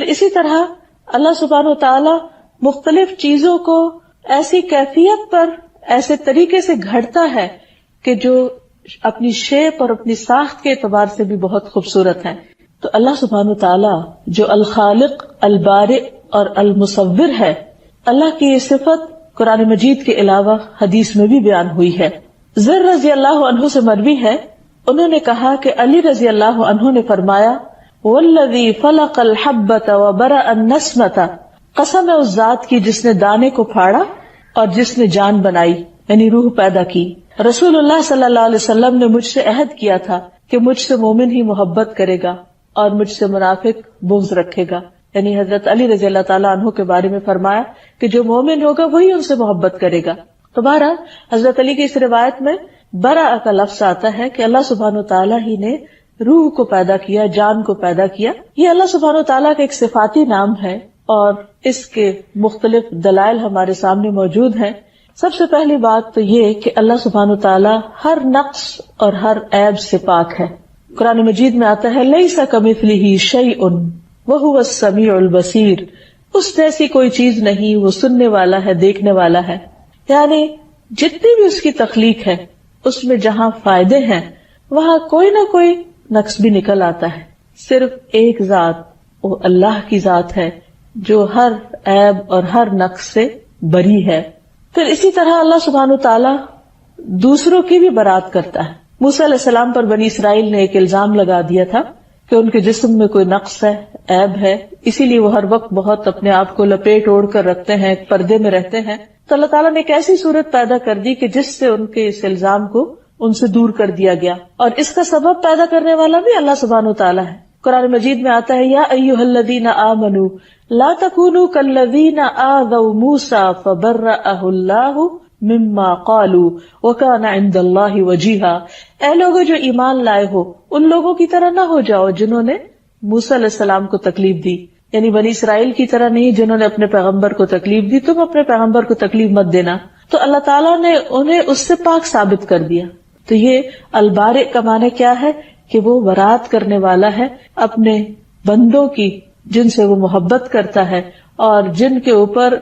اسی طرح اللہ سبحانہ و تعالی مختلف چیزوں کو ایسی کیفیت پر ایسے طریقے سے گھڑتا ہے کہ جو اپنی شیپ اور اپنی ساخت کے اعتبار سے بھی بہت خوبصورت ہے. تو اللہ سبحانہ و تعالی جو الخالق، البارئ اور المصور ہے، اللہ کی یہ صفت قرآن مجید کے علاوہ حدیث میں بھی بیان ہوئی ہے. زر رضی اللہ عنہ سے مروی ہے، انہوں نے کہا کہ علی رضی اللہ عنہ نے فرمایا، والذی فلق الحبۃ وبرأ النسمۃ، قسم ہے اس ذات کی جس نے دانے کو پھاڑا اور جس نے جان بنائی یعنی روح پیدا کی. رسول اللہ صلی اللہ علیہ وسلم نے مجھ سے عہد کیا تھا کہ مجھ سے مومن ہی محبت کرے گا اور مجھ سے منافق بغض رکھے گا. یعنی حضرت علی رضی اللہ تعالیٰ عنہ کے بارے میں فرمایا کہ جو مومن ہوگا وہی ان سے محبت کرے گا. تو بہرحال حضرت علی کی اس روایت میں برا کا لفظ آتا ہے کہ اللہ سبحانہ و تعالیٰ ہی نے روح کو پیدا کیا، جان کو پیدا کیا. یہ اللہ سبحانہ و تعالیٰ کا ایک صفاتی نام ہے اور اس کے مختلف دلائل ہمارے سامنے موجود ہیں. سب سے پہلی بات تو یہ کہ اللہ سبحانہ و تعالیٰ ہر نقص اور ہر عیب سے پاک ہے. قرآن مجید میں آتا ہے لیس کمثلہ شیء وہو السمیع البصیر، اس جیسی کوئی چیز نہیں، وہ سننے والا ہے، دیکھنے والا ہے. یعنی جتنی بھی اس کی تخلیق ہے اس میں جہاں فائدے ہیں وہاں کوئی نہ کوئی نقص بھی نکل آتا ہے. صرف ایک ذات، وہ اللہ کی ذات ہے جو ہر عیب اور ہر نقص سے بری ہے. پھر اسی طرح اللہ سبحانہ تعالیٰ دوسروں کی بھی برات کرتا ہے. موسیٰ علیہ السلام پر بنی اسرائیل نے ایک الزام لگا دیا تھا کہ ان کے جسم میں کوئی نقص ہے، عیب ہے، اسی لیے وہ ہر وقت بہت اپنے آپ کو لپیٹ اوڑھ کر رکھتے ہیں، پردے میں رہتے ہیں. تو اللہ تعالیٰ نے ایک ایسی صورت پیدا کر دی کہ جس سے ان کے اس الزام کو ان سے دور کر دیا گیا، اور اس کا سبب پیدا کرنے والا بھی اللہ سبحانہ تعالیٰ ہے. قرآن مجید میں آتا ہے یا ایھا الذین آمنوا لا تکونوا کالذین آذوا موسیٰ فبرأہ اللہ مما قالوا وکان عند اللہ وجیہا. اے لوگوں جو ایمان لائے ہو، ان لوگوں کی طرح نہ ہو جاؤ جنہوں نے موسیٰ علیہ السلام کو تکلیف دی. یعنی بنی اسرائیل کی طرح نہیں جنہوں نے اپنے پیغمبر کو تکلیف دی، تم اپنے پیغمبر کو تکلیف مت دینا. تو اللہ تعالیٰ نے انہیں اس سے پاک ثابت کر دیا. تو یہ البارئ کا معنی کیا ہے کہ وہ برات کرنے والا ہے اپنے بندوں کی جن سے وہ محبت کرتا ہے اور جن کے اوپر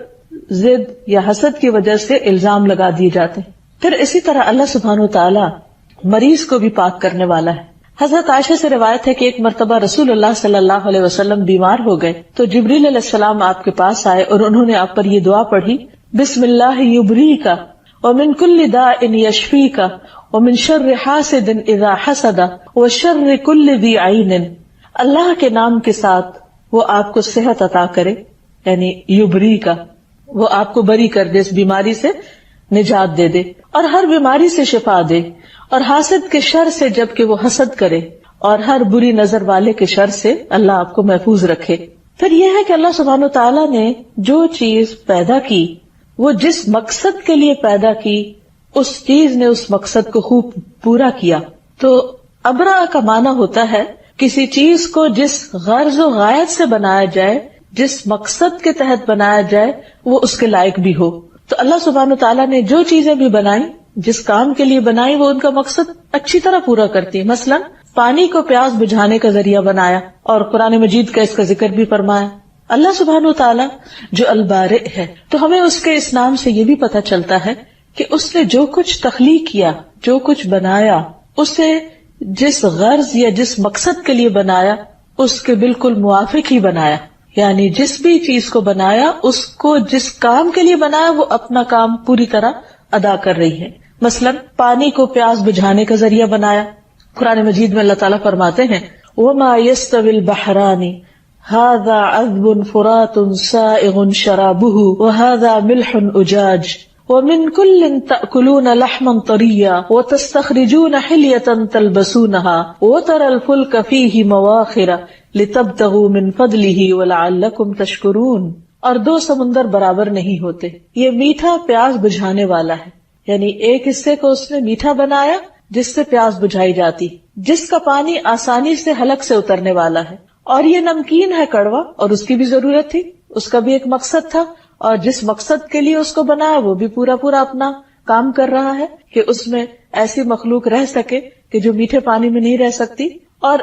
ضد یا حسد کی وجہ سے الزام لگا دیے جاتے ہیں. پھر اسی طرح اللہ سبحانہ وتعالی مریض کو بھی پاک کرنے والا ہے. حضرت عائشہ سے روایت ہے کہ ایک مرتبہ رسول اللہ صلی اللہ علیہ وسلم بیمار ہو گئے تو جبریل علیہ السلام آپ کے پاس آئے اور انہوں نے آپ پر یہ دعا پڑھی، بسم اللہ یبریک ومن کل داء یشفیک ومن شر حاسد اذا حسد وشر کل ذی عین. اللہ کے نام کے ساتھ وہ آپ کو صحت عطا کرے، یعنی یبریک، وہ آپ کو بری کر دے، اس بیماری سے نجات دے دے اور ہر بیماری سے شفا دے، اور حاسد کے شر سے جبکہ وہ حسد کرے، اور ہر بری نظر والے کے شر سے اللہ آپ کو محفوظ رکھے. پھر یہ ہے کہ اللہ سبحانہ تعالیٰ نے جو چیز پیدا کی وہ جس مقصد کے لیے پیدا کی اس چیز نے اس مقصد کو خوب پورا کیا. تو ابرا کا معنی ہوتا ہے کسی چیز کو جس غرض و غایت سے بنایا جائے، جس مقصد کے تحت بنایا جائے وہ اس کے لائق بھی ہو. تو اللہ سبحانہ تعالیٰ نے جو چیزیں بھی بنائی، جس کام کے لیے بنائی، وہ ان کا مقصد اچھی طرح پورا کرتی ہے. مثلا پانی کو پیاس بجھانے کا ذریعہ بنایا اور قرآن مجید کا اس کا ذکر بھی فرمایا. اللہ سبحانہ تعالیٰ جو البارئ ہے، تو ہمیں اس کے اس نام سے یہ بھی پتہ چلتا ہے کہ اس نے جو کچھ تخلیق کیا، جو کچھ بنایا، اسے جس غرض یا جس مقصد کے لیے بنایا اس کے بالکل موافق ہی بنایا. یعنی جس بھی چیز کو بنایا، اس کو جس کام کے لیے بنایا وہ اپنا کام پوری طرح ادا کر رہی ہے. مثلا پانی کو پیاس بجھانے کا ذریعہ بنایا. قرآن مجید میں اللہ تعالیٰ فرماتے ہیں وَمَا يَسْتَوِي الْبَحْرَانِ هَذَا عَذْبٌ فُرَاتٌ سَائِغٌ شَرَابُهُ وَهَذَا مِلْحٌ أُجَاجٌ وَمِنْ كُلٍّ تَأْكُلُونَ لَحْمًا طَرِيًّا وَتَسْتَخْرِجُونَ حِلْيَةً تَلْبَسُونَهَا وَتَرَى الْفُلْكَ فِيهِ مَوَاخِرَ لِتَبْتَغُوا مِنْ فَضْلِهِ وَلَعَلَّكُمْ تَشْكُرُونَ. اور دو سمندر برابر نہیں ہوتے. یہ میٹھا پیاس بجھانے والا ہے، یعنی ایک حصے کو اس نے میٹھا بنایا جس سے پیاس بجھائی جاتی، جس کا پانی آسانی سے حلق سے اترنے والا ہے، اور یہ نمکین ہے کڑوا، اور اس کی بھی ضرورت تھی، اس کا بھی ایک مقصد تھا، اور جس مقصد کے لیے اس کو بنایا وہ بھی پورا اپنا کام کر رہا ہے کہ اس میں ایسی مخلوق رہ سکے کہ جو میٹھے پانی میں نہیں رہ سکتی، اور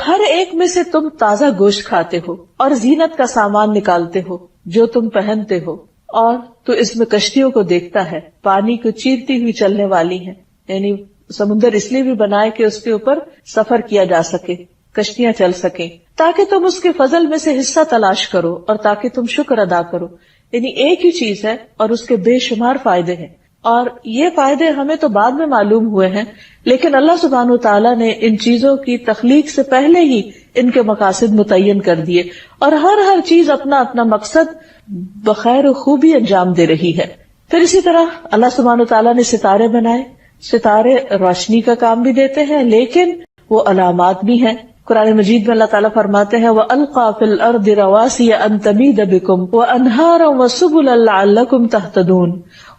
ہر ایک میں سے تم تازہ گوشت کھاتے ہو اور زینت کا سامان نکالتے ہو جو تم پہنتے ہو، اور تو اس میں کشتیوں کو دیکھتا ہے، پانی کو چیرتی ہوئی چلنے والی ہیں، یعنی سمندر اس لیے بھی بنائے کہ اس کے اوپر سفر کیا جا سکے، کشتیاں چل سکیں، تاکہ تم اس کے فضل میں سے حصہ تلاش کرو اور تاکہ تم شکر ادا کرو. یعنی ایک ہی چیز ہے اور اس کے بے شمار فائدے ہیں، اور یہ فائدے ہمیں تو بعد میں معلوم ہوئے ہیں، لیکن اللہ سبحانہ وتعالیٰ نے ان چیزوں کی تخلیق سے پہلے ہی ان کے مقاصد متعین کر دیے، اور ہر چیز اپنا اپنا مقصد بخیر و خوبی انجام دے رہی ہے. پھر اسی طرح اللہ سبحانہ وتعالیٰ نے ستارے بنائے. ستارے روشنی کا کام بھی دیتے ہیں لیکن وہ علامات بھی ہیں. قرآن مجید میں اللہ تعالیٰ فرماتے ہیں وَأَلْقَى فِي الْأَرْضِ رَوَاسِيَ أَن تَمِيدَ بِكُمْ وَأَنْهَارًا وَسُبُلًا لَعَلَّكُمْ تَهْتَدُونَ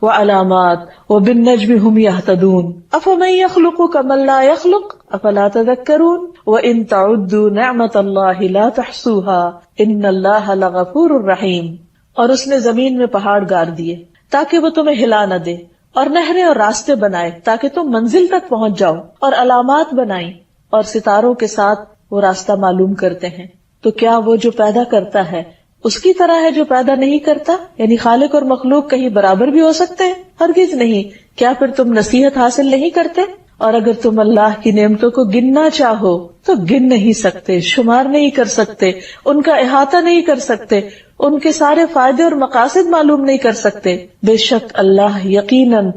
وَعَلَامَاتٍ وَبِالنَّجْمِ هُمْ يَهْتَدُونَ أَفَمَن يَخْلُقُ كَمَن لَّا يَخْلُقُ أَفَلَا تَذَكَّرُونَ وَإِن تَعُدُّوا نِعْمَةَ اللَّهِ لَا تُحْصُوهَا إِنَّ اللَّهَ لَغَفُورٌ رَّحِيمٌ. اور اس نے زمین میں پہاڑ گاڑ دیے تاکہ وہ تمہیں ہلا نہ دے، اور نہریں اور راستے بنائے تاکہ تم منزل تک پہنچ جاؤ، اور علامات بنائیں اور ستاروں کے ساتھ وہ راستہ معلوم کرتے ہیں. تو کیا وہ جو پیدا کرتا ہے اس کی طرح ہے جو پیدا نہیں کرتا؟ یعنی خالق اور مخلوق کہیں برابر بھی ہو سکتے ہیں؟ ہرگز نہیں. کیا پھر تم نصیحت حاصل نہیں کرتے؟ اور اگر تم اللہ کی نعمتوں کو گننا چاہو تو گن نہیں سکتے، شمار نہیں کر سکتے، ان کا احاطہ نہیں کر سکتے، ان کے سارے فائدے اور مقاصد معلوم نہیں کر سکتے. بے شک اللہ یقیناً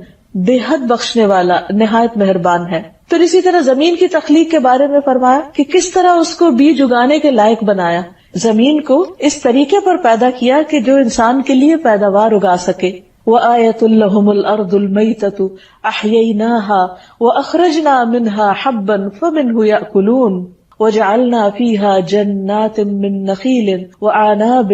بے حد بخشنے والا نہایت مہربان ہے. پھر اسی طرح زمین کی تخلیق کے بارے میں فرمایا کہ کس طرح اس کو بیج اگانے کے لائق بنایا. زمین کو اس طریقے پر پیدا کیا کہ جو انسان کے لیے پیداوار اگا سکے. وَآيَةٌ لَهُمُ الْأَرْضُ الْمَيْتَةُ أَحْيَيْنَاهَا وَأَخْرَجْنَا مِنْهَا حَبًّا فَمِنْهُ يَأْكُلُونَ وَجَعَلْنَا فِيهَا جَنَّاتٍ مِّن نَخِيلٍ وَأَعْنَابٍ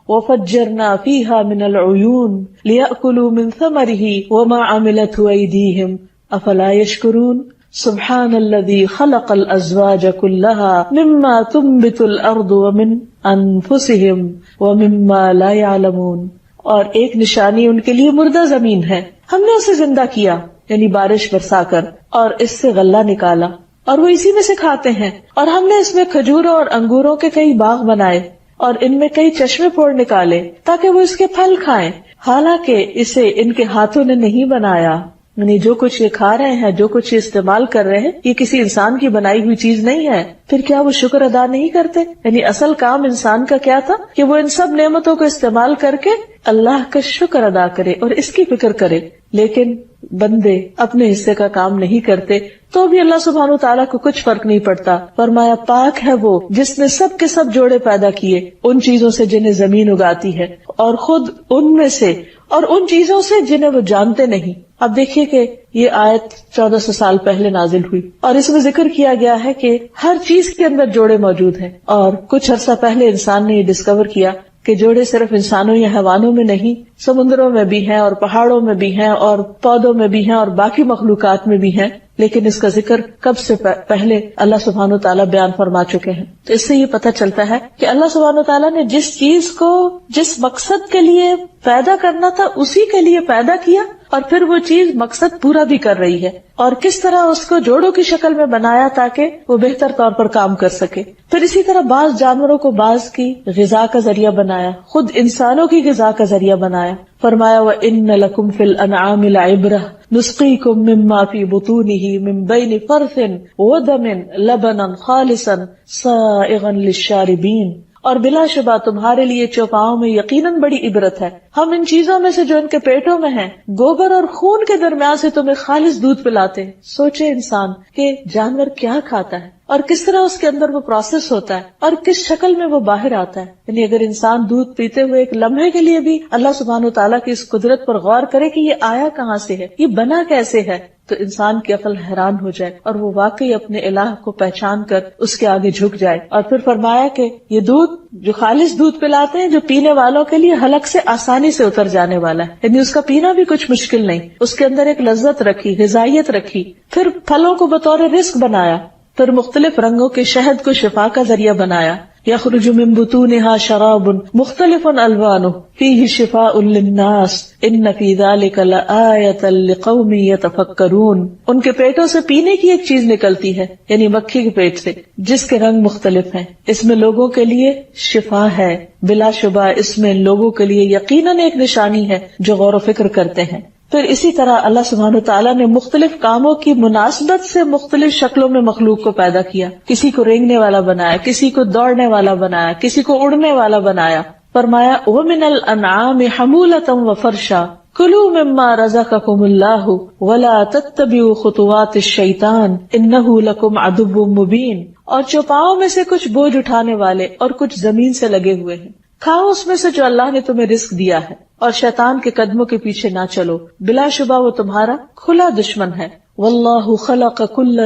وَفَجَّرْنَا فِيهَا مِنَ الْعُيُونِ لِيَأْكُلُوا مِن ثَمَرِهِ وَمَا عَمِلَتْهُ أَيْدِيهِمْ أَفَلَا يَشْكُرُونَ سبحان الذي خلق الازواج كلها مما تنبت الارض ومن انفسهم ومما لا يعلمون. اور ایک نشانی ان کے لیے مردہ زمین ہے، ہم نے اسے زندہ کیا یعنی بارش برسا کر، اور اس سے غلہ نکالا اور وہ اسی میں سے کھاتے ہیں. اور ہم نے اس میں کھجوروں اور انگوروں کے کئی باغ بنائے اور ان میں کئی چشمے پھوڑ نکالے تاکہ وہ اس کے پھل کھائیں، حالانکہ اسے ان کے ہاتھوں نے نہیں بنایا. یعنی جو کچھ یہ کھا رہے ہیں، جو کچھ یہ استعمال کر رہے ہیں، یہ کسی انسان کی بنائی ہوئی چیز نہیں ہے. پھر کیا وہ شکر ادا نہیں کرتے؟ یعنی اصل کام انسان کا کیا تھا کہ وہ ان سب نعمتوں کو استعمال کر کے اللہ کا شکر ادا کرے اور اس کی فکر کرے. لیکن بندے اپنے حصے کا کام نہیں کرتے تو بھی اللہ سبحانہ وتعالیٰ کو کچھ فرق نہیں پڑتا. فرمایا پاک ہے وہ جس نے سب کے سب جوڑے پیدا کیے ان چیزوں سے جنہیں زمین اگاتی ہے، اور خود ان میں سے اور ان چیزوں سے جنہیں وہ جانتے نہیں. اب دیکھیے کہ یہ آیت 1400 سال پہلے نازل ہوئی اور اس میں ذکر کیا گیا ہے کہ ہر چیز کے اندر جوڑے موجود ہیں. اور کچھ عرصہ پہلے انسان نے یہ ڈسکور کیا کہ جوڑے صرف انسانوں یا حیوانوں میں نہیں، سمندروں میں بھی ہیں اور پہاڑوں میں بھی ہیں اور پودوں میں بھی ہیں اور باقی مخلوقات میں بھی ہیں. لیکن اس کا ذکر کب سے پہلے اللہ سبحانہ وتعالیٰ بیان فرما چکے ہیں. تو اس سے یہ پتہ چلتا ہے کہ اللہ سبحانہ وتعالیٰ نے جس چیز کو جس مقصد کے لیے پیدا کرنا تھا اسی کے لیے پیدا کیا، اور پھر وہ چیز مقصد پورا بھی کر رہی ہے، اور کس طرح اس کو جوڑوں کی شکل میں بنایا تاکہ وہ بہتر طور پر کام کر سکے. پھر اسی طرح بعض جانوروں کو بعض کی غذا کا ذریعہ بنایا، خود انسانوں کی غذا کا ذریعہ بنایا. فرمایا وَإِنَّ لَكُمْ فِي الْأَنْعَامِ لَعِبْرَةً نُسْقِيكُم مِّمَّا فِي بُطُونِهِ مِن بَيْنِ فَرْثٍ وَدَمٍ لَبَنًا خَالِصًا سَائِغًا لِلشَّارِبِينَ. اور بلا شبہ تمہارے لیے چوپاؤں میں یقیناً بڑی عبرت ہے. ہم ان چیزوں میں سے جو ان کے پیٹوں میں ہیں، گوبر اور خون کے درمیان سے تمہیں خالص دودھ پلاتے ہیں. سوچے انسان کہ جانور کیا کھاتا ہے اور کس طرح اس کے اندر وہ پروسیس ہوتا ہے اور کس شکل میں وہ باہر آتا ہے. یعنی اگر انسان دودھ پیتے ہوئے ایک لمحے کے لیے بھی اللہ سبحانہ وتعالیٰ کی اس قدرت پر غور کرے کہ یہ آیا کہاں سے ہے، یہ بنا کیسے ہے، تو انسان کی عقل حیران ہو جائے اور وہ واقعی اپنے الہ کو پہچان کر اس کے آگے جھک جائے. اور پھر فرمایا کہ یہ دودھ جو خالص دودھ پلاتے ہیں جو پینے والوں کے لیے حلق سے آسانی سے اتر جانے والا ہے، یعنی اس کا پینا بھی کچھ مشکل نہیں، اس کے اندر ایک لذت رکھی، غذائیت رکھی. پھر پھلوں کو بطور رزق بنایا، پھر مختلف رنگوں کے شہد کو شفا کا ذریعہ بنایا. يخرج من بطونها شراب مختلف ألوانه فيه شفاء للناس إن في ذلك لآية لقوم يتفكرون. ان کے پیٹوں سے پینے کی ایک چیز نکلتی ہے، یعنی مکھی کے پیٹ سے، جس کے رنگ مختلف ہیں، اس میں لوگوں کے لیے شفا ہے، بلا شبہ اس میں لوگوں کے لیے یقیناً ایک نشانی ہے جو غور و فکر کرتے ہیں. پھر اسی طرح اللہ سبحانہ وتعالیٰ نے مختلف کاموں کی مناسبت سے مختلف شکلوں میں مخلوق کو پیدا کیا. کسی کو رینگنے والا بنایا، کسی کو دوڑنے والا بنایا، کسی کو اڑنے والا بنایا. فرمایا وَمِنَ الْأَنْعَامِ حَمُولَةً وَفَرْشًا كُلُوا مِمَّا رَزَقَكُمُ اللَّهُ وَلَا تَتَّبِعُوا خُطُوَاتِ الشَّيْطَانِ إِنَّهُ لَكُمْ عَدُوٌّ مُبِينٌ. اور چوپاؤں میں سے کچھ بوجھ اٹھانے والے اور کچھ زمین سے لگے ہوئے ہیں، کھاؤ اس میں سے جو اللہ نے تمہیں رزق دیا ہے، اور شیطان کے قدموں کے پیچھے نہ چلو، بلا شبہ وہ تمہارا کھلا دشمن ہے. واللہ خلق کل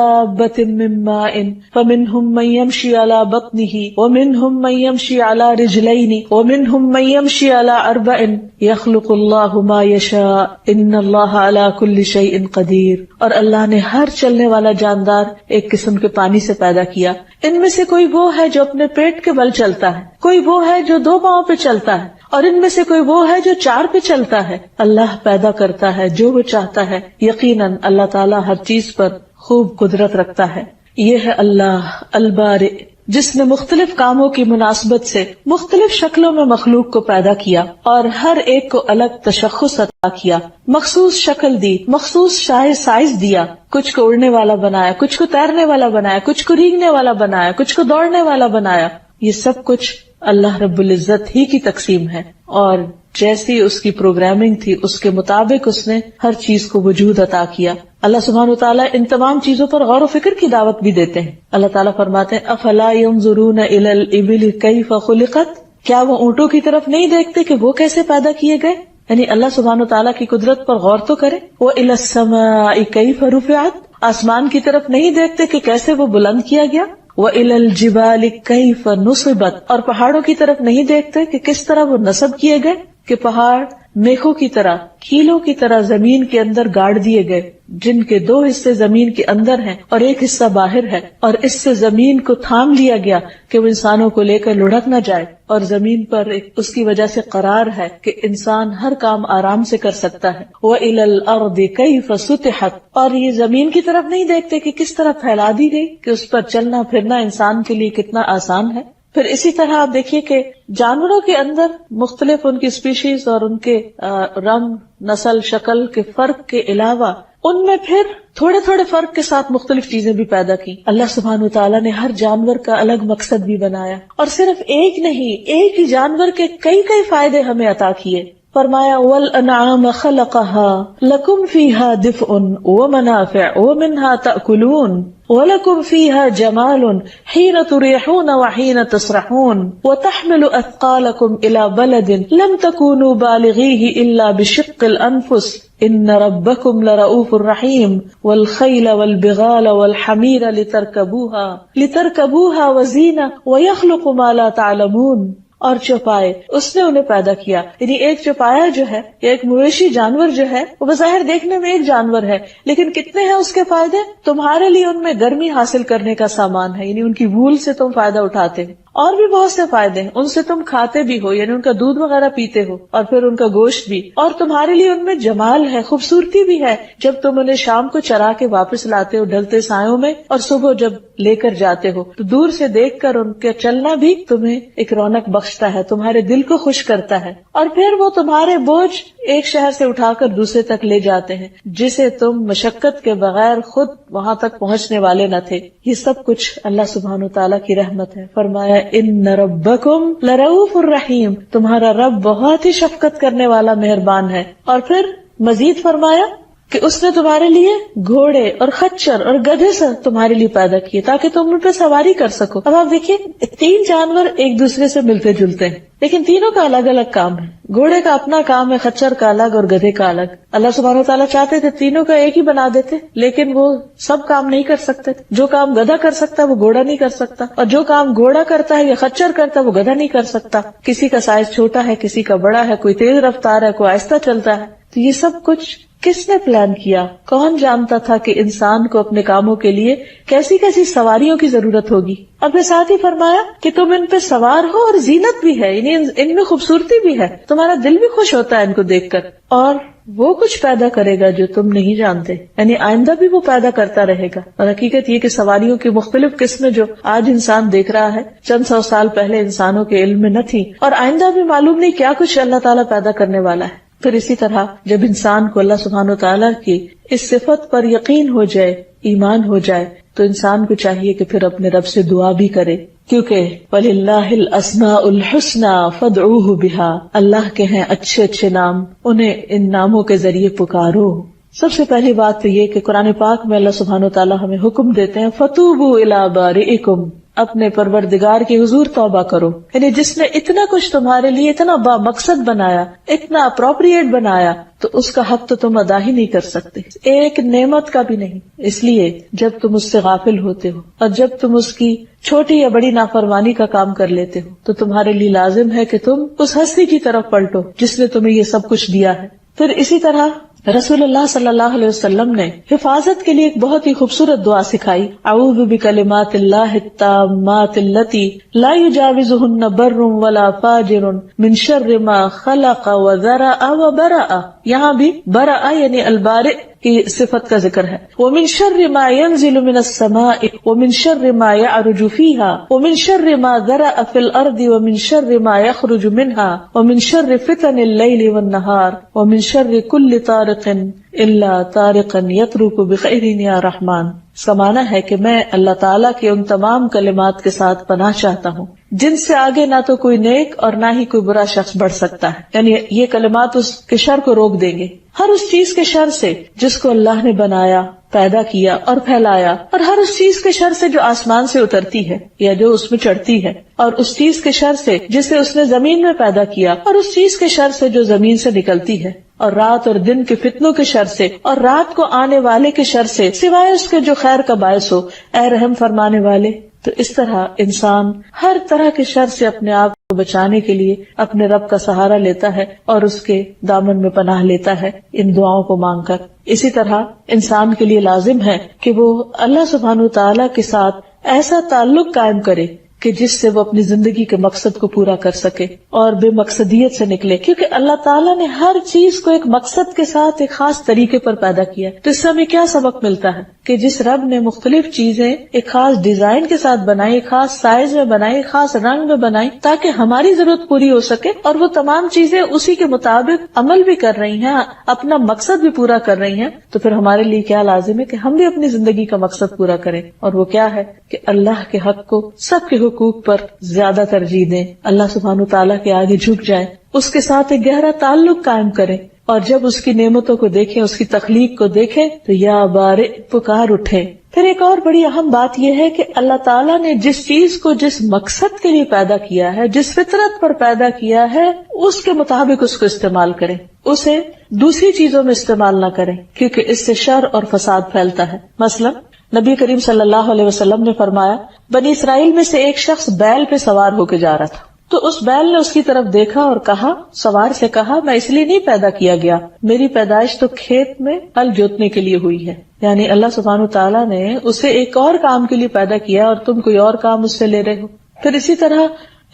دابۃ من ماء فمنہم من یمشی علی بطنہ ومنہم من یمشی علی رجلین ومنہم من یمشی علی اربع یخلق اللہ ما یشاء ان اللہ علی کل شیء قدیر. اور اللہ نے ہر چلنے والا جاندار ایک قسم کے پانی سے پیدا کیا. ان میں سے کوئی وہ ہے جو اپنے پیٹ کے بل چلتا ہے، کوئی وہ ہے جو 2 پاؤں پہ چلتا ہے، اور ان میں سے کوئی وہ ہے جو 4 پہ چلتا ہے. اللہ پیدا کرتا ہے جو وہ چاہتا ہے. یقیناً اللہ تعالیٰ ہر چیز پر خوب قدرت رکھتا ہے. یہ ہے اللہ البارئ، جس نے مختلف کاموں کی مناسبت سے مختلف شکلوں میں مخلوق کو پیدا کیا اور ہر ایک کو الگ تشخص عطا کیا، مخصوص شکل دی، مخصوص سائز دیا. کچھ کو اڑنے والا بنایا، کچھ کو تیرنے والا بنایا، کچھ کو رینگنے والا بنایا، کچھ کو دوڑنے والا بنایا. یہ سب کچھ اللہ رب العزت ہی کی تقسیم ہے، اور جیسی اس کی پروگرامنگ تھی اس کے مطابق اس نے ہر چیز کو وجود عطا کیا. اللہ سبحانہ وتعالیٰ ان تمام چیزوں پر غور و فکر کی دعوت بھی دیتے ہیں. اللہ تعالیٰ فرماتے ہیں افلا ينظرون الى الابل كيف خلقت، کیا وہ اونٹوں کی طرف نہیں دیکھتے کہ وہ کیسے پیدا کیے گئے؟ یعنی اللہ سبحانہ وتعالیٰ کی قدرت پر غور تو کرے. وَإِلَى السَّمَاءِ كَيْفَ رُفِعَتْ، آسمان کی طرف نہیں دیکھتے کہ کیسے وہ بلند کیا گیا. وَإِلَى الْجِبَالِ كَيْفَ نُصِبَتْ، اور پہاڑوں کی طرف نہیں دیکھتے کہ کس طرح وہ نصب کیے گئے، کہ پہاڑ میخوں کی طرح، کیلوں کی طرح زمین کے اندر گاڑ دیے گئے، جن کے 2 حصے زمین کے اندر ہیں اور ایک حصہ باہر ہے، اور اس سے زمین کو تھام لیا گیا کہ وہ انسانوں کو لے کر لڑک نہ جائے، اور زمین پر اس کی وجہ سے قرار ہے کہ انسان ہر کام آرام سے کر سکتا ہے. وَإِلَى الْأَرْضِ كَيْفَ سُطِحَتْ، اور یہ زمین کی طرف نہیں دیکھتے کہ کس طرح پھیلا دی گئی، کہ اس پر چلنا پھرنا انسان کے لیے کتنا آسان ہے. پھر اسی طرح آپ دیکھیے کہ جانوروں کے اندر مختلف ان کی اسپیشیز اور ان کے رنگ، نسل، شکل کے فرق کے علاوہ ان میں پھر تھوڑے تھوڑے فرق کے ساتھ مختلف چیزیں بھی پیدا کی. اللہ سبحانہ وتعالیٰ نے ہر جانور کا الگ مقصد بھی بنایا، اور صرف ایک نہیں، ایک ہی جانور کے کئی فائدے ہمیں عطا کیے. فرمایا وَالْأَنْعَامَ خَلَقَهَا لَكُمْ فِيهَا دِفْءٌ وَمَنَافِعُ وَمِنْهَا تَأْكُلُونَ وَلَكُمْ فِيهَا جَمَالٌ حِينَ تُرِيحُونَ وَحِينَ تَسْرَحُونَ وَتَحْمِلُ أَثْقَالَكُمْ إِلَى بَلَدٍ لَمْ تَكُونُوا بَالِغِيهِ إِلَّا بِشِقِّ الْأَنفُسِ إِنَّ رَبَّكُمْ لَرَءُوفٌ رَحِيمٌ وَالْخَيْلَ وَالْبِغَالَ وَالْحَمِيرَ لِتَرْكَبُوهَا وَزِينَةً وَيَخْلُقُ مَا لَا تَعْلَمُونَ. اور چوپائے اس نے انہیں پیدا کیا، یعنی ایک چوپایا جو ہے، ایک مویشی جانور جو ہے، وہ بظاہر دیکھنے میں ایک جانور ہے، لیکن کتنے ہیں اس کے فائدے؟ تمہارے لیے ان میں گرمی حاصل کرنے کا سامان ہے، یعنی ان کی وول سے تم فائدہ اٹھاتے ہو، اور بھی بہت سے فائدے ہیں، ان سے تم کھاتے بھی ہو، یعنی ان کا دودھ وغیرہ پیتے ہو، اور پھر ان کا گوشت بھی، اور تمہارے لیے ان میں جمال ہے، خوبصورتی بھی ہے. جب تم انہیں شام کو چرا کے واپس لاتے ہو ڈھلتے سایوں میں، اور صبح جب لے کر جاتے ہو تو دور سے دیکھ کر ان کا چلنا بھی تمہیں ایک رونق بخشتا ہے، تمہارے دل کو خوش کرتا ہے. اور پھر وہ تمہارے بوجھ ایک شہر سے اٹھا کر دوسرے تک لے جاتے ہیں، جسے تم مشقت کے بغیر خود وہاں تک پہنچنے والے نہ تھے. یہ سب کچھ اللہ سبحانہ وتعالیٰ کی رحمت ہے. فرمایا ان ربکم لرؤوف الرحیم، تمہارا رب بہت ہی شفقت کرنے والا مہربان ہے. اور پھر مزید فرمایا کہ اس نے تمہارے لیے گھوڑے اور خچر اور گدھے سے تمہارے لیے پیدا کیے تاکہ تم ان پہ سواری کر سکو. اب آپ دیکھیے 3 جانور ایک دوسرے سے ملتے جلتے ہیں، لیکن تینوں کا الگ الگ کام ہے. گھوڑے کا اپنا کام ہے، خچر کا الگ اور گدھے کا الگ. اللہ سبحانہ وتعالیٰ چاہتے تھے تینوں کا ایک ہی بنا دیتے، لیکن وہ سب کام نہیں کر سکتے. جو کام گدھا کر سکتا ہے وہ گھوڑا نہیں کر سکتا، اور جو کام گھوڑا کرتا ہے یا خچر کرتا ہے وہ گدھا نہیں کر سکتا. کسی کا سائز چھوٹا ہے، کسی کا بڑا ہے، کوئی تیز رفتار ہے، کوئی آہستہ چلتا ہے. تو یہ سب کچھ کس نے پلان کیا؟ کون جانتا تھا کہ انسان کو اپنے کاموں کے لیے کیسی کیسی سواریوں کی ضرورت ہوگی؟ اور پھر ساتھ ہی فرمایا کہ تم ان پہ سوار ہو اور زینت بھی ہے، یعنی ان میں خوبصورتی بھی ہے، تمہارا دل بھی خوش ہوتا ہے ان کو دیکھ کر، اور وہ کچھ پیدا کرے گا جو تم نہیں جانتے، یعنی آئندہ بھی وہ پیدا کرتا رہے گا۔ اور حقیقت یہ کہ سواریوں کی مختلف قسمیں جو آج انسان دیکھ رہا ہے، چند سو سال پہلے انسانوں کے علم میں نہ تھی، اور آئندہ بھی معلوم نہیں کیا کچھ اللہ تعالیٰ پیدا کرنے والا ہے۔ پھر اسی طرح جب انسان کو اللہ سبحانہ وتعالیٰ کی اس صفت پر یقین ہو جائے، ایمان ہو جائے، تو انسان کو چاہیے کہ پھر اپنے رب سے دعا بھی کرے، کیونکہ وَلِلَّهِ الْأَسْمَاءُ الْحُسْنَى فَادْعُوهُ بِهَا، اللہ کے ہیں اچھے اچھے نام، انہیں ان ناموں کے ذریعے پکارو۔ سب سے پہلی بات تو یہ کہ قرآن پاک میں اللہ سبحانہ وتعالیٰ ہمیں حکم دیتے ہیں فَتُوبُوا إِلَىٰ بَارِئِكُمْ، اپنے پروردگار کے حضور توبہ کرو، یعنی جس نے اتنا کچھ تمہارے لیے اتنا با مقصد بنایا، اتنا اپروپریٹ بنایا، تو اس کا حق تو تم ادا ہی نہیں کر سکتے، ایک نعمت کا بھی نہیں۔ اس لیے جب تم اس سے غافل ہوتے ہو اور جب تم اس کی چھوٹی یا بڑی نافرمانی کا کام کر لیتے ہو تو تمہارے لیے لازم ہے کہ تم اس ہستی کی طرف پلٹو جس نے تمہیں یہ سب کچھ دیا ہے۔ پھر اسی طرح رسول اللہ صلی اللہ علیہ وسلم نے حفاظت کے لیے ایک بہت ہی خوبصورت دعا سکھائی، اعوذ بکلمات اللہ التامات التی لا یجاوزہن بر ولا فاجر من شر ما خلق وذرأ وبرأ، یہاں بھی برأ یعنی البارئ کی صفت کا ذکر ہے، ومن شر ما ينزل من السماء ومن شر ما يعرج فيها ومن شر ما ذرأ في الارض ومن شر ما يخرج منها ومن شر فتن الليل والنهار ومن شر كل طارق الا طارقا يطرق بخير يا رحمن۔ سمانا ہے کہ میں اللہ تعالیٰ کے ان تمام کلمات کے ساتھ پناہ چاہتا ہوں جن سے آگے نہ تو کوئی نیک اور نہ ہی کوئی برا شخص بڑھ سکتا ہے، یعنی یہ کلمات اس کے شر کو روک دیں گے، ہر اس چیز کے شر سے جس کو اللہ نے بنایا، پیدا کیا اور پھیلایا، اور ہر اس چیز کے شر سے جو آسمان سے اترتی ہے یا جو اس میں چڑھتی ہے، اور اس چیز کے شر سے جسے اس نے زمین میں پیدا کیا، اور اس چیز کے شر سے جو زمین سے نکلتی ہے، اور رات اور دن کے فتنوں کے شر سے اور رات کو آنے والے کے شر سے، سوائے اس کے جو خیر کا باعث ہو، اے رحم فرمانے والے۔ تو اس طرح انسان ہر طرح کے شر سے اپنے آپ کو بچانے کے لیے اپنے رب کا سہارا لیتا ہے اور اس کے دامن میں پناہ لیتا ہے ان دعاؤں کو مانگ کر۔ اسی طرح انسان کے لیے لازم ہے کہ وہ اللہ سبحانہ وتعالیٰ کے ساتھ ایسا تعلق قائم کرے کہ جس سے وہ اپنی زندگی کے مقصد کو پورا کر سکے اور بے مقصدیت سے نکلے، کیونکہ اللہ تعالیٰ نے ہر چیز کو ایک مقصد کے ساتھ ایک خاص طریقے پر پیدا کیا ہے۔ تو اس سے ہمیں کیا سبق ملتا ہے کہ جس رب نے مختلف چیزیں ایک خاص ڈیزائن کے ساتھ بنائی، ایک خاص سائز میں بنائی، ایک خاص رنگ میں بنائی تاکہ ہماری ضرورت پوری ہو سکے، اور وہ تمام چیزیں اسی کے مطابق عمل بھی کر رہی ہیں، اپنا مقصد بھی پورا کر رہی ہیں، تو پھر ہمارے لیے کیا لازم ہے کہ ہم بھی اپنی زندگی کا مقصد پورا کریں، اور وہ کیا ہے کہ اللہ کے حق کو سب کے حقوق پر زیادہ ترجیح دیں، اللہ سبحانہ تعالیٰ کے آگے جھک جائیں، اس کے ساتھ ایک گہرا تعلق قائم کریں، اور جب اس کی نعمتوں کو دیکھیں، اس کی تخلیق کو دیکھیں تو یا بارئ پکار اٹھیں۔ پھر ایک اور بڑی اہم بات یہ ہے کہ اللہ تعالیٰ نے جس چیز کو جس مقصد کے لیے پیدا کیا ہے، جس فطرت پر پیدا کیا ہے، اس کے مطابق اس کو استعمال کریں، اسے دوسری چیزوں میں استعمال نہ کریں، کیونکہ اس سے شر اور فساد پھیلتا ہے۔ مثلا نبی کریم صلی اللہ علیہ وسلم نے فرمایا، بنی اسرائیل میں سے ایک شخص بیل پہ سوار ہو کے جا رہا تھا، تو اس بیل نے اس کی طرف دیکھا اور کہا، سوار سے کہا، میں اس لیے نہیں پیدا کیا گیا، میری پیدائش تو کھیت میں ہل جوتنے کے لیے ہوئی ہے۔ یعنی اللہ سبحانہ تعالیٰ نے اسے ایک اور کام کے لیے پیدا کیا اور تم کوئی اور کام اس سے لے رہے ہو۔ پھر اسی طرح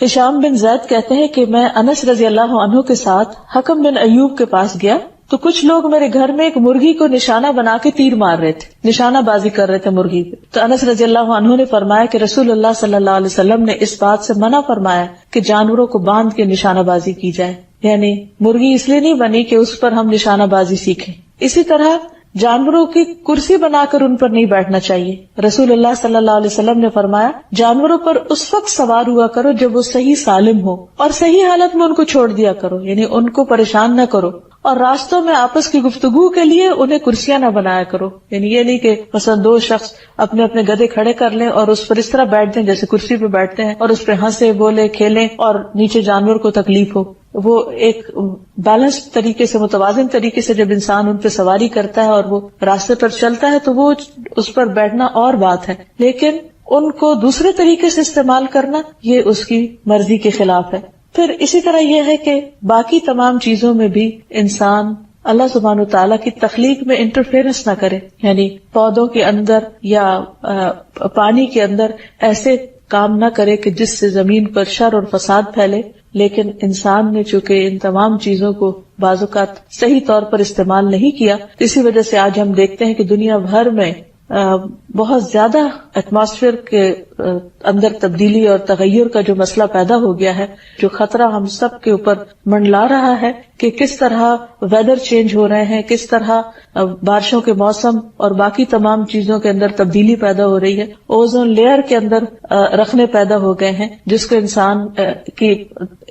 ہشام بن زید کہتے ہیں کہ میں انس رضی اللہ عنہ کے ساتھ حکم بن ایوب کے پاس گیا تو کچھ لوگ میرے گھر میں ایک مرغی کو نشانہ بنا کے تیر مار رہے تھے، نشانہ بازی کر رہے تھے مرغی پہ۔ تو انس رضی اللہ عنہ نے فرمایا کہ رسول اللہ صلی اللہ علیہ وسلم نے اس بات سے منع فرمایا کہ جانوروں کو باندھ کے نشانہ بازی کی جائے، یعنی مرغی اس لیے نہیں بنی کہ اس پر ہم نشانہ بازی سیکھیں۔ اسی طرح جانوروں کی کرسی بنا کر ان پر نہیں بیٹھنا چاہیے۔ رسول اللہ صلی اللہ علیہ وسلم نے فرمایا، جانوروں پر اس وقت سوار ہوا کرو جب وہ صحیح سالم ہو، اور صحیح حالت میں ان کو چھوڑ دیا کرو، یعنی ان کو پریشان نہ کرو، اور راستوں میں آپس کی گفتگو کے لیے انہیں کرسیاں نہ بنایا کرو، یعنی یہ نہیں کہ مثلا دو شخص اپنے اپنے گدھے کھڑے کر لیں اور اس پر اس طرح بیٹھ دیں جیسے کرسی پہ بیٹھتے ہیں، اور اس پہ ہنسے بولے کھیلیں اور نیچے جانور کو تکلیف ہو۔ وہ ایک بیلنس طریقے سے، متوازن طریقے سے جب انسان ان پہ سواری کرتا ہے اور وہ راستے پر چلتا ہے تو وہ اس پر بیٹھنا اور بات ہے، لیکن ان کو دوسرے طریقے سے استعمال کرنا یہ اس کی مرضی کے خلاف ہے۔ پھر اسی طرح یہ ہے کہ باقی تمام چیزوں میں بھی انسان اللہ سبحانہ وتعالیٰ کی تخلیق میں انٹرفیئرنس نہ کرے، یعنی پودوں کے اندر یا پانی کے اندر ایسے کام نہ کرے کہ جس سے زمین پر شر اور فساد پھیلے. لیکن انسان نے چونکہ ان تمام چیزوں کو بعض اوقات صحیح طور پر استعمال نہیں کیا، اسی وجہ سے آج ہم دیکھتے ہیں کہ دنیا بھر میں بہت زیادہ ایٹماسفیئر کے اندر تبدیلی اور تغیر کا جو مسئلہ پیدا ہو گیا ہے، جو خطرہ ہم سب کے اوپر منڈلا رہا ہے کہ کس طرح ویدر چینج ہو رہے ہیں، کس طرح بارشوں کے موسم اور باقی تمام چیزوں کے اندر تبدیلی پیدا ہو رہی ہے. اوزون لیئر کے اندر رخنے پیدا ہو گئے ہیں جس کو انسان کی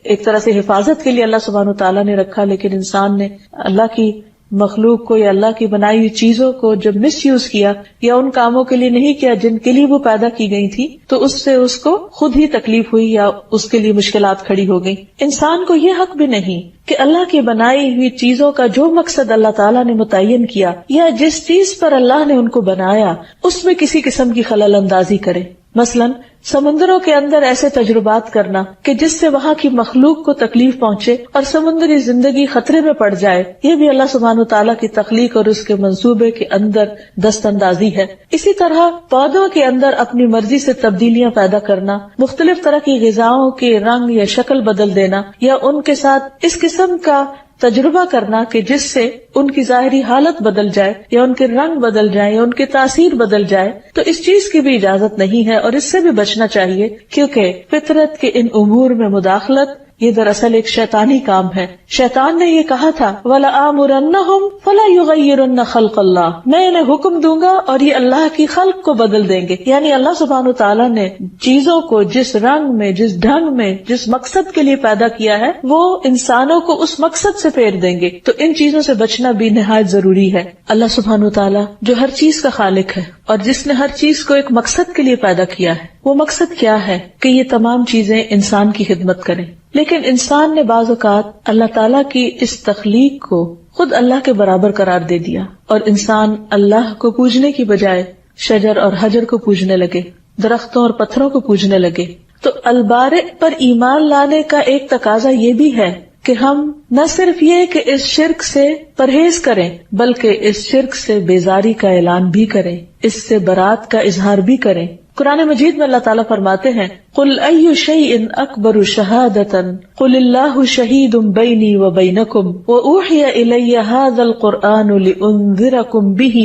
ایک طرح سے حفاظت کے لیے اللہ سبحانہ وتعالیٰ نے رکھا، لیکن انسان نے اللہ کی مخلوق کو یا اللہ کی بنائی ہوئی چیزوں کو جب مس یوز کیا یا ان کاموں کے لیے نہیں کیا جن کے لیے وہ پیدا کی گئی تھی، تو اس سے اس کو خود ہی تکلیف ہوئی یا اس کے لیے مشکلات کھڑی ہو گئی. انسان کو یہ حق بھی نہیں کہ اللہ کی بنائی ہوئی چیزوں کا جو مقصد اللہ تعالیٰ نے متعین کیا یا جس چیز پر اللہ نے ان کو بنایا اس میں کسی قسم کی خلل اندازی کرے. مثلاً سمندروں کے اندر ایسے تجربات کرنا کہ جس سے وہاں کی مخلوق کو تکلیف پہنچے اور سمندری زندگی خطرے میں پڑ جائے، یہ بھی اللہ سبحانہ وتعالیٰ کی تخلیق اور اس کے منصوبے کے اندر دست اندازی ہے. اسی طرح پودوں کے اندر اپنی مرضی سے تبدیلیاں پیدا کرنا، مختلف طرح کی غذاؤں کے رنگ یا شکل بدل دینا یا ان کے ساتھ اس قسم کا تجربہ کرنا کہ جس سے ان کی ظاہری حالت بدل جائے یا ان کے رنگ بدل جائے یا ان کی تاثیر بدل جائے، تو اس چیز کی بھی اجازت نہیں ہے اور اس سے بھی بچنا چاہیے، کیونکہ فطرت کے ان امور میں مداخلت یہ دراصل ایک شیطانی کام ہے. شیطان نے یہ کہا تھا وَلَآمُرَنَّهُمْ فَلَا يُغَيِّرُنَّ خَلْقَ اللَّهِ، میں انہیں حکم دوں گا اور یہ اللہ کی خلق کو بدل دیں گے. یعنی اللہ سبحانہ وتعالیٰ نے چیزوں کو جس رنگ میں، جس ڈھنگ میں، جس مقصد کے لیے پیدا کیا ہے وہ انسانوں کو اس مقصد سے پھیر دیں گے. تو ان چیزوں سے بچنا بھی نہایت ضروری ہے. اللہ سبحانہ وتعالیٰ جو ہر چیز کا خالق ہے اور جس نے ہر چیز کو ایک مقصد کے لیے پیدا کیا ہے، وہ مقصد کیا ہے کہ یہ تمام چیزیں انسان کی خدمت کریں. لیکن انسان نے بعض اوقات اللہ تعالیٰ کی اس تخلیق کو خود اللہ کے برابر قرار دے دیا اور انسان اللہ کو پوجنے کی بجائے شجر اور حجر کو پوجنے لگے، درختوں اور پتھروں کو پوجنے لگے. تو البارئ پر ایمان لانے کا ایک تقاضا یہ بھی ہے کہ ہم نہ صرف یہ کہ اس شرک سے پرہیز کریں بلکہ اس شرک سے بیزاری کا اعلان بھی کریں، اس سے برات کا اظہار بھی کریں. قرآن مجید میں اللہ تعالیٰ فرماتے ہیں قُلْ أَيُّ شَيْءٍ أَكْبَرُ شَهَادَةً قُلِ اللَّهُ شَهِيدٌ بَيْنِي وَبَيْنَكُمْ وَأُوحِيَ إِلَيَّ هَذَا الْقُرْآنُ لِأُنذِرَكُمْ بِهِ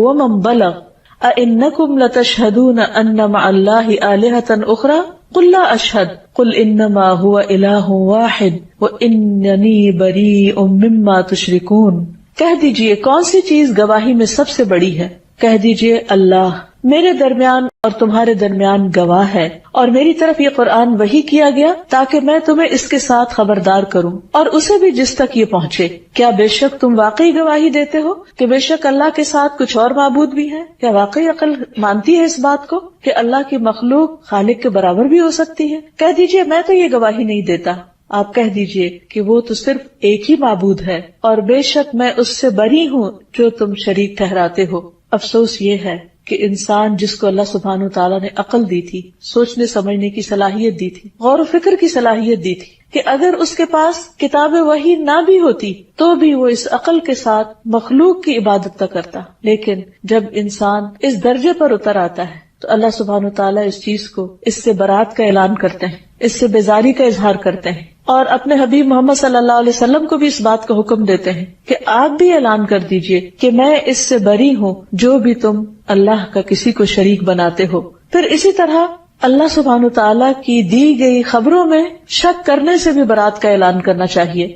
وَمَنْ بَلَغَ أَإِنَّكُمْ لَتَشْهَدُونَ أَنَّ مَعَ اللَّهِ آلِهَةً أُخْرَى قُلْ لَا أَشْهَدُ قُلْ إِنَّمَا هُوَ إِلَٰهٌ وَاحِدٌ وَإِنَّنِي بَرِيءٌ مِّمَّا تُشْرِكُونَ. کہہ دیجئے کون سی چیز گواہی میں سب سے بڑی ہے؟ کہہ دیجئے اللہ میرے درمیان اور تمہارے درمیان گواہ ہے، اور میری طرف یہ قرآن وحی کیا گیا تاکہ میں تمہیں اس کے ساتھ خبردار کروں اور اسے بھی جس تک یہ پہنچے. کیا بے شک تم واقعی گواہی دیتے ہو کہ بے شک اللہ کے ساتھ کچھ اور معبود بھی ہیں؟ کیا واقعی عقل مانتی ہے اس بات کو کہ اللہ کی مخلوق خالق کے برابر بھی ہو سکتی ہے؟ کہہ دیجئے میں تو یہ گواہی نہیں دیتا. آپ کہہ دیجئے کہ وہ تو صرف ایک ہی معبود ہے اور بے شک میں اس سے بری ہوں جو تم شریک ٹھہراتے ہو. افسوس یہ ہے کہ انسان جس کو اللہ سبحانہ وتعالیٰ نے عقل دی تھی، سوچنے سمجھنے کی صلاحیت دی تھی، غور و فکر کی صلاحیت دی تھی، کہ اگر اس کے پاس کتاب وحی نہ بھی ہوتی تو بھی وہ اس عقل کے ساتھ مخلوق کی عبادت نہ کرتا. لیکن جب انسان اس درجے پر اتر آتا ہے تو اللہ سبحانہ وتعالیٰ اس چیز کو، اس سے برات کا اعلان کرتے ہیں، اس سے بیزاری کا اظہار کرتے ہیں اور اپنے حبیب محمد صلی اللہ علیہ وسلم کو بھی اس بات کا حکم دیتے ہیں کہ آپ بھی اعلان کر دیجئے کہ میں اس سے بری ہوں جو بھی تم اللہ کا کسی کو شریک بناتے ہو. پھر اسی طرح اللہ سبحانہ تعالیٰ کی دی گئی خبروں میں شک کرنے سے بھی برات کا اعلان کرنا چاہیے.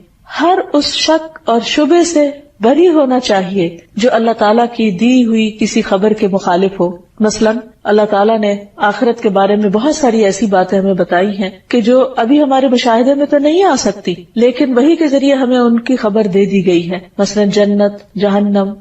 ہر اس شک اور شبہ سے بری ہونا چاہیے جو اللہ تعالیٰ کی دی ہوئی کسی خبر کے مخالف ہو. مثلاً اللہ تعالیٰ نے آخرت کے بارے میں بہت ساری ایسی باتیں ہمیں بتائی ہیں کہ جو ابھی ہمارے مشاہدے میں تو نہیں آ سکتی، لیکن وحی کے ذریعے ہمیں ان کی خبر دے دی گئی ہے. مثلاً جنت، جہنم،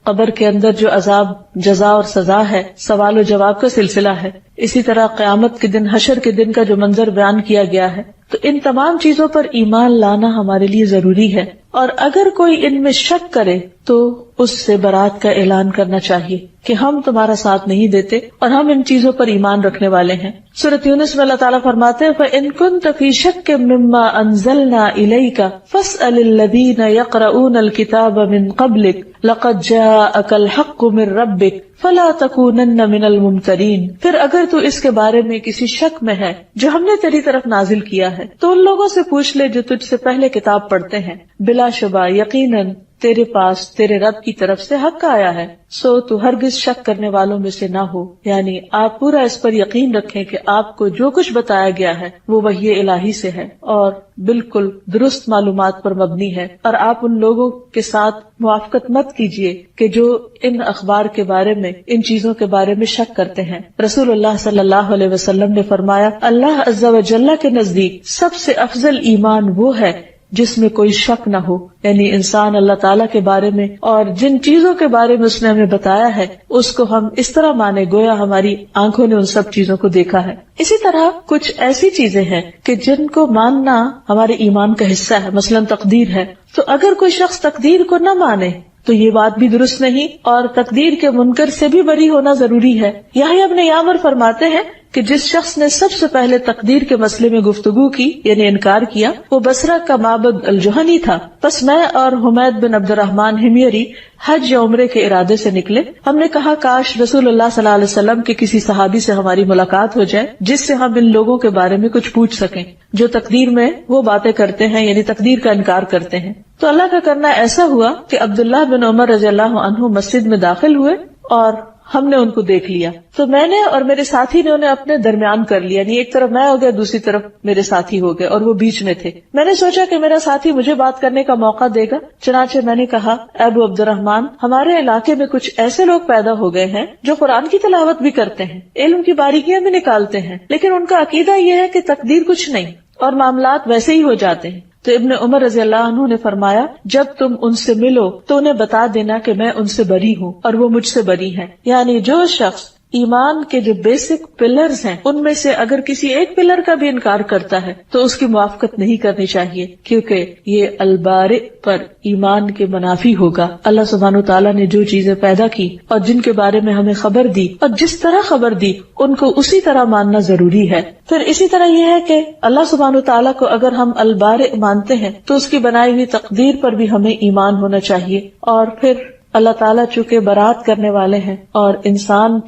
قبر کے اندر جو عذاب، جزا اور سزا ہے، سوال و جواب کا سلسلہ ہے. اسی طرح قیامت کے دن، حشر کے دن کا جو منظر بیان کیا گیا ہے. تو ان تمام چیزوں پر ایمان لانا ہمارے لیے ضروری ہے. اور اگر کوئی ان میں شک کرے تو اس سے برات کا اعلان کرنا چاہیے کہ ہم تمہارا ساتھ نہیں دیتے اور ہم ان چیزوں پر ایمان رکھنے والے ہیں۔ سورۃ یونس میں اللہ تعالیٰ فرماتے ہیں فَإِن كُنتَ فِي شَكٍّ مِّمَّا أَنزَلْنَا إِلَيْكَ فَاسْأَلِ الَّذِينَ يَقْرَؤُونَ الْكِتَابَ مِن قَبْلِكَ لَقَدْ جَاءَكَ الْحَقُّ مِن رَّبِّكَ فَلَا تَكُونَنَّ مِنَ الْمُمْتَرِينَ۔ پھر اگر تو اس کے بارے میں کسی شک میں ہے جو ہم نے تیری طرف نازل کیا ہے تو ان لوگوں سے پوچھ لے جو تجھ سے پہلے کتاب پڑھتے ہیں، بلا شبہ یقیناً تیرے پاس تیرے رب کی طرف سے حق آیا ہے، سو تو ہرگز شک کرنے والوں میں سے نہ ہو۔ یعنی آپ پورا اس پر یقین رکھیں کہ آپ کو جو کچھ بتایا گیا ہے وہ وحی الہی سے ہے اور بالکل درست معلومات پر مبنی ہے، اور آپ ان لوگوں کے ساتھ موافقت مت کیجیے کہ جو ان اخبار کے بارے میں، ان چیزوں کے بارے میں شک کرتے ہیں۔ رسول اللہ صلی اللہ علیہ وسلم نے فرمایا اللہ عز و جل کے نزدیک سب سے افضل ایمان وہ ہے جس میں کوئی شک نہ ہو، یعنی انسان اللہ تعالیٰ کے بارے میں اور جن چیزوں کے بارے میں اس نے ہمیں بتایا ہے اس کو ہم اس طرح مانے گویا ہماری آنکھوں نے ان سب چیزوں کو دیکھا ہے۔ اسی طرح کچھ ایسی چیزیں ہیں کہ جن کو ماننا ہمارے ایمان کا حصہ ہے، مثلا تقدیر ہے، تو اگر کوئی شخص تقدیر کو نہ مانے تو یہ بات بھی درست نہیں، اور تقدیر کے منکر سے بھی بری ہونا ضروری ہے۔ یحییٰ ابن یعمر فرماتے ہیں کہ جس شخص نے سب سے پہلے تقدیر کے مسئلے میں گفتگو کی یعنی انکار کیا وہ بصرہ کا معبد الجہنی تھا۔ پس میں اور حمید بن عبد الرحمن ہمیری حج یا عمرے کے ارادے سے نکلے۔ ہم نے کہا کاش رسول اللہ صلی اللہ علیہ وسلم کے کسی صحابی سے ہماری ملاقات ہو جائے جس سے ہم ان لوگوں کے بارے میں کچھ پوچھ سکیں جو تقدیر میں وہ باتیں کرتے ہیں، یعنی تقدیر کا انکار کرتے ہیں۔ تو اللہ کا کرنا ایسا ہوا کہ عبداللہ بن عمر رضی اللہ عنہ مسجد میں داخل ہوئے اور ہم نے ان کو دیکھ لیا، تو میں نے اور میرے ساتھی نے انہیں اپنے درمیان کر لیا، یعنی ایک طرف میں ہو گیا، دوسری طرف میرے ساتھی ہو گئے اور وہ بیچ میں تھے۔ میں نے سوچا کہ میرا ساتھی مجھے بات کرنے کا موقع دے گا، چنانچہ میں نے کہا ابو عبد الرحمن، ہمارے علاقے میں کچھ ایسے لوگ پیدا ہو گئے ہیں جو قرآن کی تلاوت بھی کرتے ہیں، علم کی باریکیاں بھی نکالتے ہیں، لیکن ان کا عقیدہ یہ ہے کہ تقدیر کچھ نہیں اور معاملات ویسے ہی ہو جاتے ہیں۔ تو ابن عمر رضی اللہ عنہ نے فرمایا جب تم ان سے ملو تو انہیں بتا دینا کہ میں ان سے بری ہوں اور وہ مجھ سے بری ہیں۔ یعنی جو شخص ایمان کے جو بیسک پلرز ہیں ان میں سے اگر کسی ایک پلر کا بھی انکار کرتا ہے تو اس کی موافقت نہیں کرنی چاہیے، کیونکہ یہ البارئ پر ایمان کے منافی ہوگا۔ اللہ سبحانہ وتعالیٰ نے جو چیزیں پیدا کی اور جن کے بارے میں ہمیں خبر دی اور جس طرح خبر دی ان کو اسی طرح ماننا ضروری ہے۔ پھر اسی طرح یہ ہے کہ اللہ سبحانہ وتعالیٰ کو اگر ہم البارئ مانتے ہیں تو اس کی بنائی ہوئی تقدیر پر بھی ہمیں ایمان ہونا چاہیے، اور پھر اللہ تعالیٰ چونکہ برات کرنے والے ہیں اور انسان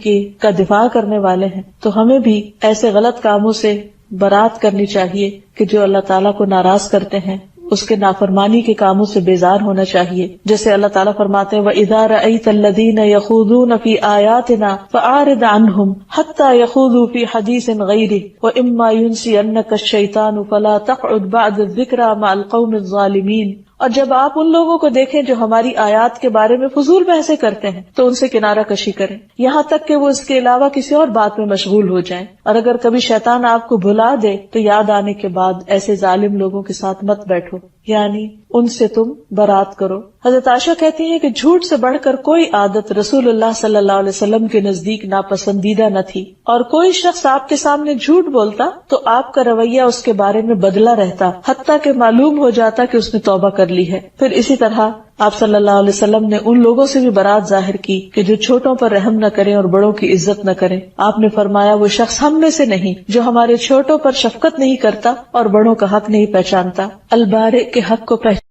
کا دفاع کرنے والے ہیں تو ہمیں بھی ایسے غلط کاموں سے برات کرنی چاہیے کہ جو اللہ تعالیٰ کو ناراض کرتے ہیں، اس کے نافرمانی کے کاموں سے بیزار ہونا چاہیے۔ جیسے اللہ تعالیٰ فرماتے ہیں وَإِذَا رَأَيْتَ الَّذِينَ يَخُوضُونَ فِي آيَاتِنَا فَأَعْرِضْ عَنْهُمْ حَتَّى يَخُوضُوا فِي حَدِيثٍ غَيْرِهِ وَإِمَّا يُنْسِيَنَّكَ الشَّيْطَانُ فَلَا تَقْعُدْ بَعْدَ الذِّكْرَى مَعَ الْقَوْمِ الظَّالِمِينَ۔ اور جب آپ ان لوگوں کو دیکھیں جو ہماری آیات کے بارے میں فضول بحثیں کرتے ہیں تو ان سے کنارہ کشی کریں یہاں تک کہ وہ اس کے علاوہ کسی اور بات میں مشغول ہو جائیں، اور اگر کبھی شیطان آپ کو بھلا دے تو یاد آنے کے بعد ایسے ظالم لوگوں کے ساتھ مت بیٹھو، یعنی ان سے تم برات کرو۔ حضرت عائشہ کہتی ہیں کہ جھوٹ سے بڑھ کر کوئی عادت رسول اللہ صلی اللہ علیہ وسلم کے نزدیک ناپسندیدہ نہ تھی، اور کوئی شخص آپ کے سامنے جھوٹ بولتا تو آپ کا رویہ اس کے بارے میں بدلا رہتا حتیٰ کہ معلوم ہو جاتا کہ اس نے توبہ کر لی ہے۔ پھر اسی طرح آپ صلی اللہ علیہ وسلم نے ان لوگوں سے بھی برات ظاہر کی کہ جو چھوٹوں پر رحم نہ کریں اور بڑوں کی عزت نہ کریں۔ آپ نے فرمایا وہ شخص ہم میں سے نہیں جو ہمارے چھوٹوں پر شفقت نہیں کرتا اور بڑوں کا حق نہیں پہچانتا۔ البارئ کے حق کو